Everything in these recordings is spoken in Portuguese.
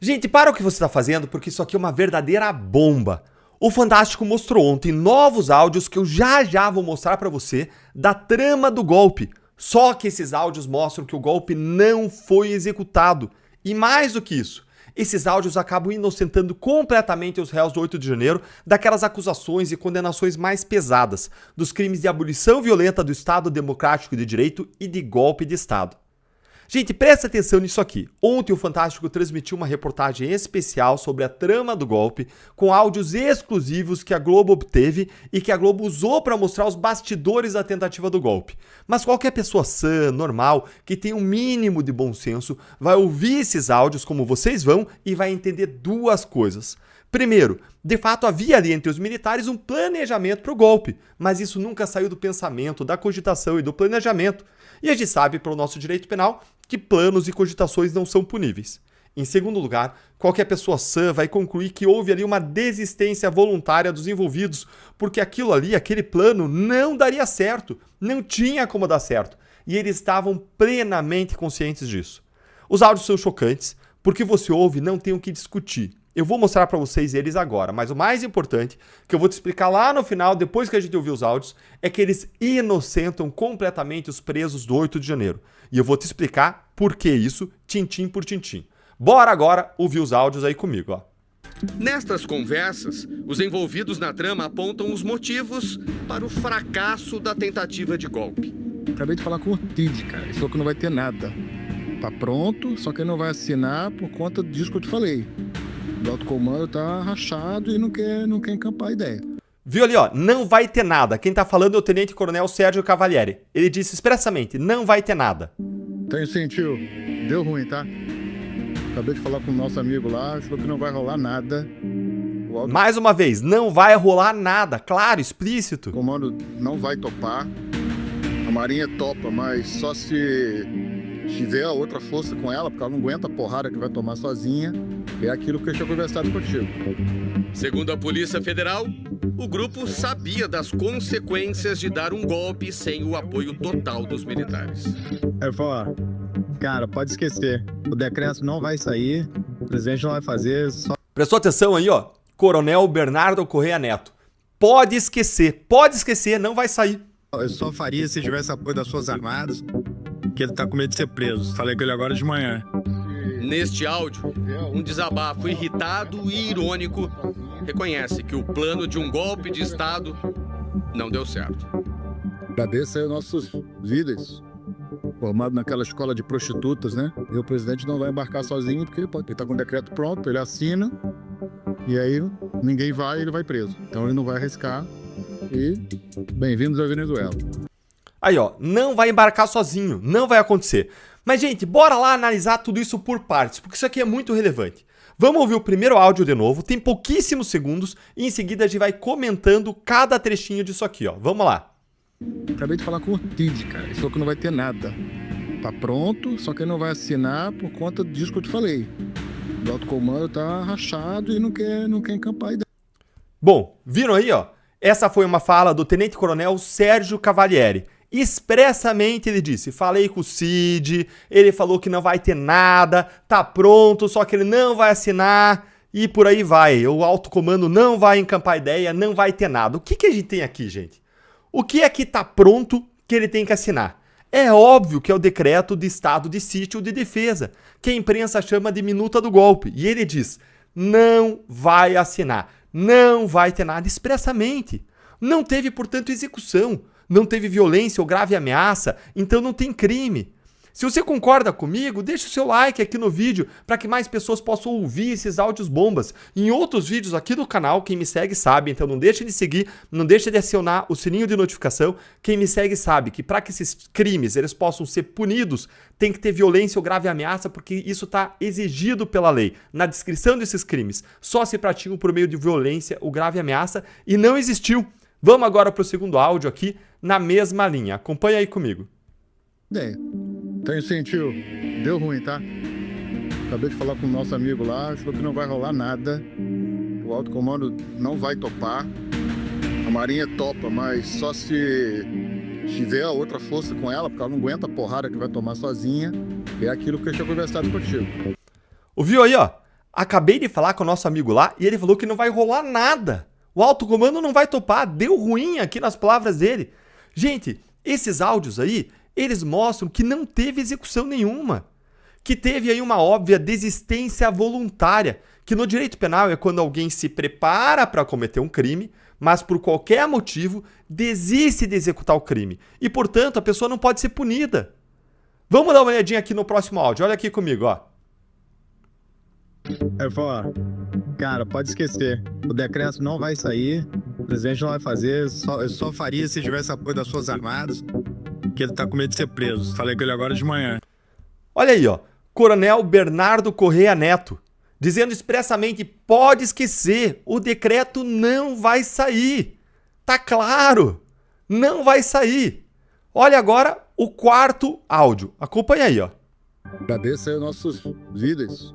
Gente, para o que você está fazendo, porque isso aqui é uma verdadeira bomba. O Fantástico mostrou ontem novos áudios que eu já vou mostrar para você da trama do golpe. Só que esses áudios mostram que o golpe não foi executado. E mais do que isso, esses áudios acabam inocentando completamente os réus do 8 de janeiro daquelas acusações e condenações mais pesadas, dos crimes de abolição violenta do Estado Democrático de Direito e de golpe de Estado. Gente, presta atenção nisso aqui. Ontem o Fantástico transmitiu uma reportagem especial sobre a trama do golpe, com áudios exclusivos que a Globo obteve e que a Globo usou para mostrar os bastidores da tentativa do golpe. Mas qualquer pessoa sã, normal, que tem um mínimo de bom senso, vai ouvir esses áudios como vocês vão e vai entender duas coisas. Primeiro, de fato havia ali entre os militares um planejamento para o golpe, mas isso nunca saiu do pensamento, da cogitação e do planejamento. E a gente sabe, pelo nosso direito penal, que planos e cogitações não são puníveis. Em segundo lugar, qualquer pessoa sã vai concluir que houve ali uma desistência voluntária dos envolvidos, porque aquilo ali, aquele plano, não daria certo, não tinha como dar certo, e eles estavam plenamente conscientes disso. Os áudios são chocantes, porque você ouve e não tem o que discutir. Eu vou mostrar para vocês eles agora, mas o mais importante, que eu vou te explicar lá no final, depois que a gente ouvir os áudios, é que eles inocentam completamente os presos do 8 de janeiro. E eu vou te explicar por que isso, tintim por tintim. Bora agora ouvir os áudios aí comigo, ó. Nestas conversas, os envolvidos na trama apontam os motivos para o fracasso da tentativa de golpe. Acabei de falar com o Ortiz, cara. Ele falou que não vai ter nada. Tá pronto, só que ele não vai assinar por conta disso que eu te falei. O alto comando tá rachado e não quer encampar a ideia. Viu ali, ó, não vai ter nada. Quem tá falando é o Tenente Coronel Sérgio Cavalieri. Ele disse expressamente, não vai ter nada. Tenho sentido. Deu ruim, tá? Acabei de falar com o nosso amigo lá, ele falou que não vai rolar nada. Mais uma vez, não vai rolar nada, claro, explícito. O comando não vai topar. A Marinha topa, mas só se tiver a outra força com ela, porque ela não aguenta a porrada que vai tomar sozinha. É aquilo que eu tinha conversado contigo. Segundo a Polícia Federal, o grupo sabia das consequências de dar um golpe sem o apoio total dos militares. Eu falo, cara, pode esquecer. O decreto não vai sair, o presidente não vai fazer, só... Prestou atenção aí, ó? Coronel Bernardo Correia Neto. Pode esquecer, não vai sair. Eu só faria se tivesse apoio das Forças Armadas, que ele tá com medo de ser preso. Falei com ele agora de manhã. Neste áudio, um desabafo irritado e irônico reconhece que o plano de um golpe de Estado não deu certo. Agradeço aí os nossos líderes, formados naquela escola de prostitutas, né? E o presidente não vai embarcar sozinho, porque ele tá com o decreto pronto, ele assina, e aí ninguém vai, ele vai preso. Então ele não vai arriscar. E bem-vindos à Venezuela. Aí, ó, não vai embarcar sozinho, não vai acontecer. Mas, gente, bora lá analisar tudo isso por partes, porque isso aqui é muito relevante. Vamos ouvir o primeiro áudio de novo, tem pouquíssimos segundos, e em seguida a gente vai comentando cada trechinho disso aqui, ó. Vamos lá. Acabei de falar com o Ortiz, cara. Ele falou que não vai ter nada. Tá pronto, só que ele não vai assinar por conta disso que eu te falei. O alto comando tá rachado e não quer encampar a ideia. Bom, viram aí, ó? Essa foi uma fala do Tenente Coronel Sérgio Cavalieri. Expressamente ele disse, falei com o Cid, ele falou que não vai ter nada, tá pronto, só que ele não vai assinar e por aí vai. O alto comando não vai encampar a ideia, não vai ter nada. O que a gente tem aqui, gente? O que é que tá pronto que ele tem que assinar? É óbvio que é o decreto de estado de sítio de defesa, que a imprensa chama de minuta do golpe. E ele diz, não vai assinar, não vai ter nada expressamente. Não teve, portanto, execução. Não teve violência ou grave ameaça, então não tem crime. Se você concorda comigo, deixa o seu like aqui no vídeo para que mais pessoas possam ouvir esses áudios bombas. Em outros vídeos aqui do canal, quem me segue sabe, então não deixa de seguir, não deixa de acionar o sininho de notificação. Quem me segue sabe que para que esses crimes eles possam ser punidos, tem que ter violência ou grave ameaça, porque isso está exigido pela lei. Na descrição desses crimes, só se praticam por meio de violência ou grave ameaça e não existiu. Vamos agora para o segundo áudio aqui, na mesma linha. Acompanha aí comigo. Ideia. Tenho sentido. Deu ruim, tá? Acabei de falar com o nosso amigo lá, ele falou que não vai rolar nada. O alto comando não vai topar. A Marinha topa, mas só se tiver a outra força com ela, porque ela não aguenta a porrada que vai tomar sozinha. É aquilo que eu tinha conversado contigo. Ouviu aí, ó? Acabei de falar com o nosso amigo lá e ele falou que não vai rolar nada. O alto comando não vai topar, deu ruim aqui nas palavras dele. Gente, esses áudios aí, eles mostram que não teve execução nenhuma. Que teve aí uma óbvia desistência voluntária, que no direito penal é quando alguém se prepara para cometer um crime, mas por qualquer motivo desiste de executar o crime. E, portanto, a pessoa não pode ser punida. Vamos dar uma olhadinha aqui no próximo áudio. Olha aqui comigo, ó. Eu falo, ó, cara, pode esquecer. O decreto não vai sair, o presidente não vai fazer, eu só faria se tivesse apoio das Forças Armadas, que ele tá com medo de ser preso. Falei com ele agora de manhã. Olha aí, ó. Coronel Bernardo Correia Neto, dizendo expressamente, pode esquecer, o decreto não vai sair. Tá claro, não vai sair. Olha agora o quarto áudio. Acompanha aí, ó. Agradeço aí os nossos líderes,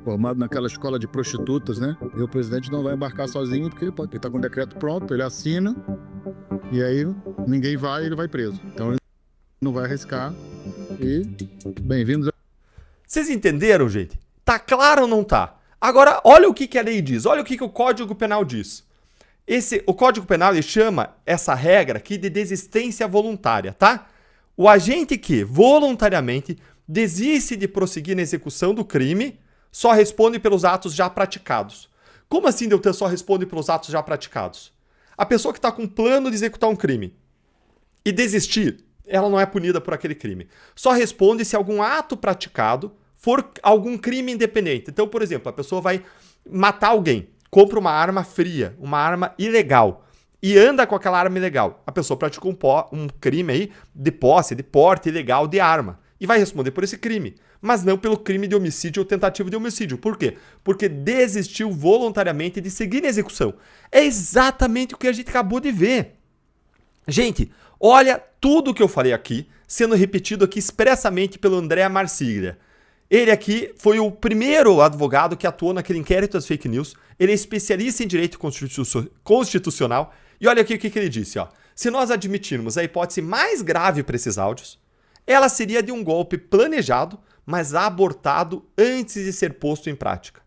formado naquela escola de prostitutas, né? E o presidente não vai embarcar sozinho, porque ele tá com o decreto pronto, ele assina, e aí ninguém vai, ele vai preso. Então ele não vai arriscar. E bem-vindos. Vocês entenderam, gente? Tá claro ou não tá? Agora, olha o que a lei diz, olha o que o Código Penal diz. O Código Penal ele chama essa regra aqui de desistência voluntária, tá? O agente que voluntariamente desiste de prosseguir na execução do crime só responde pelos atos já praticados. Como assim, Deltan, só responde pelos atos já praticados? A pessoa que está com plano de executar um crime e desistir, ela não é punida por aquele crime. Só responde se algum ato praticado for algum crime independente. Então, por exemplo, a pessoa vai matar alguém, compra uma arma fria, uma arma ilegal, e anda com aquela arma ilegal. A pessoa praticou um crime aí de posse, de porte ilegal de arma, e vai responder por esse crime, mas não pelo crime de homicídio ou tentativa de homicídio. Por quê? Porque desistiu voluntariamente de seguir na execução. É exatamente o que a gente acabou de ver. Gente, olha tudo o que eu falei aqui, sendo repetido aqui expressamente pelo André Marsiglia. Ele aqui foi o primeiro advogado que atuou naquele inquérito das fake news. Ele é especialista em direito constitucional. E olha aqui o que ele disse, ó. Se nós admitirmos a hipótese mais grave para esses áudios, ela seria de um golpe planejado, mas abortado antes de ser posto em prática.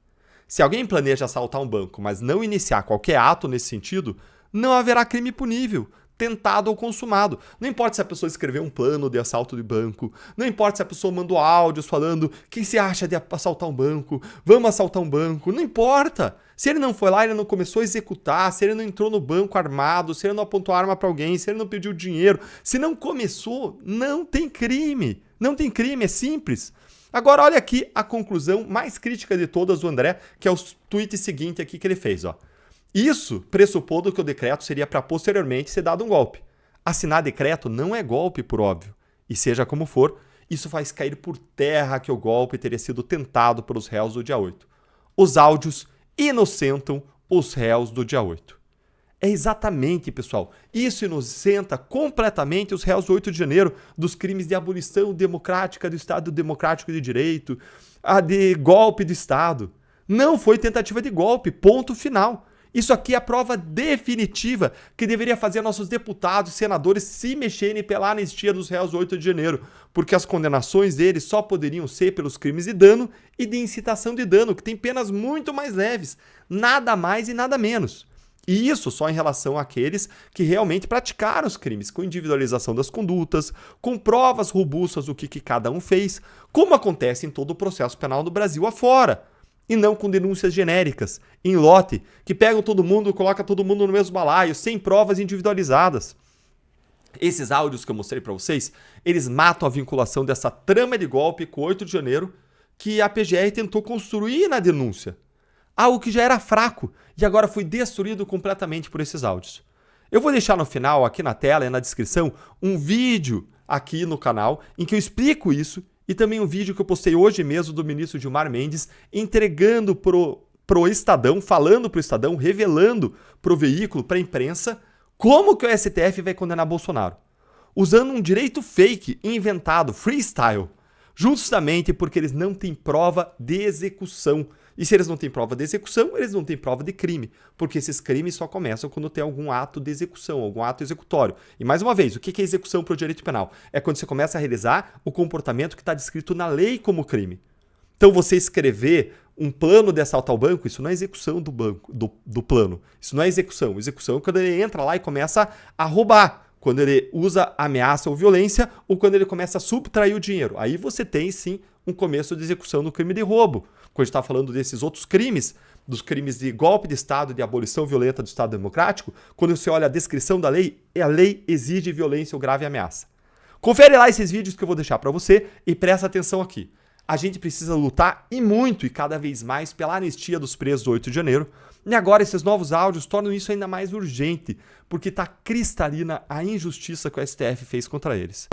Se alguém planeja assaltar um banco, mas não iniciar qualquer ato nesse sentido, não haverá crime punível, tentado ou consumado. Não importa se a pessoa escreveu um plano de assalto de banco, não importa se a pessoa mandou áudios falando o que você acha de assaltar um banco, vamos assaltar um banco, não importa. Se ele não foi lá, ele não começou a executar, se ele não entrou no banco armado, se ele não apontou arma para alguém, se ele não pediu dinheiro, se não começou, não tem crime. Não tem crime, é simples. Agora olha aqui a conclusão mais crítica de todas do André, que é o tweet seguinte aqui que ele fez, ó. Isso pressupondo que o decreto seria para posteriormente ser dado um golpe. Assinar decreto não é golpe, por óbvio. E seja como for, isso faz cair por terra que o golpe teria sido tentado pelos réus do dia 8. Os áudios inocentam os réus do dia 8. É exatamente, pessoal, isso inocenta completamente os réus do 8 de janeiro dos crimes de abolição democrática do Estado Democrático de Direito, a de golpe de Estado. Não foi tentativa de golpe, ponto final. Isso aqui é a prova definitiva que deveria fazer nossos deputados e senadores se mexerem pela anistia dos réus do 8 de janeiro, porque as condenações deles só poderiam ser pelos crimes de dano e de incitação de dano, que tem penas muito mais leves, nada mais e nada menos. E isso só em relação àqueles que realmente praticaram os crimes, com individualização das condutas, com provas robustas do que cada um fez, como acontece em todo o processo penal do Brasil afora. E não com denúncias genéricas, em lote, que pegam todo mundo, colocam todo mundo no mesmo balaio, sem provas individualizadas. Esses áudios que eu mostrei para vocês, eles matam a vinculação dessa trama de golpe com o 8 de janeiro que a PGR tentou construir na denúncia. Algo que já era fraco e agora foi destruído completamente por esses áudios. Eu vou deixar no final, aqui na tela e na descrição, um vídeo aqui no canal em que eu explico isso. E também um vídeo que eu postei hoje mesmo do ministro Gilmar Mendes entregando pro Estadão, falando pro Estadão, revelando pro veículo, pra imprensa, como que o STF vai condenar Bolsonaro. Usando um direito fake, inventado, freestyle, justamente porque eles não têm prova de execução. E se eles não têm prova de execução, eles não têm prova de crime, porque esses crimes só começam quando tem algum ato de execução, algum ato executório. E mais uma vez, o que é execução para o direito penal? É quando você começa a realizar o comportamento que está descrito na lei como crime. Então você escrever um plano de assalto ao banco, isso não é execução do banco, do plano. Isso não é execução. Execução é quando ele entra lá e começa a roubar. Quando ele usa ameaça ou violência, ou quando ele começa a subtrair o dinheiro. Aí você tem, sim, um começo de execução no crime de roubo. Quando a gente está falando desses outros crimes, dos crimes de golpe de Estado, de abolição violenta do Estado Democrático, quando você olha a descrição da lei, a lei exige violência ou grave ameaça. Confere lá esses vídeos que eu vou deixar para você e presta atenção aqui. A gente precisa lutar e muito e cada vez mais pela anistia dos presos do 8 de janeiro. E agora esses novos áudios tornam isso ainda mais urgente, porque está cristalina a injustiça que o STF fez contra eles.